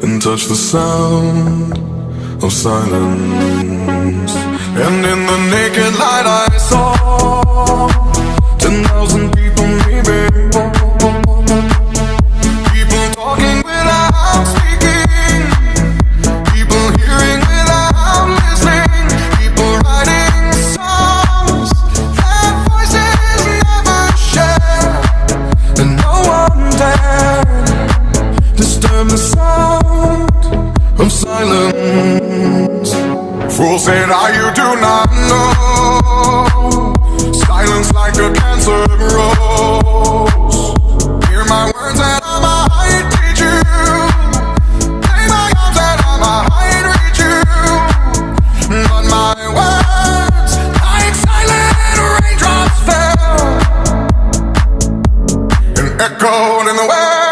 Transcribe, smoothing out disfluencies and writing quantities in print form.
and touch the sound of silence. And in the naked light I saw 10,000 people, maybe. People talking without speaking, people hearing without listening, people writing songs that voices never share, and no one dared disturb the sound of silence. Fool said, you do not know. Silence like a cancer grows.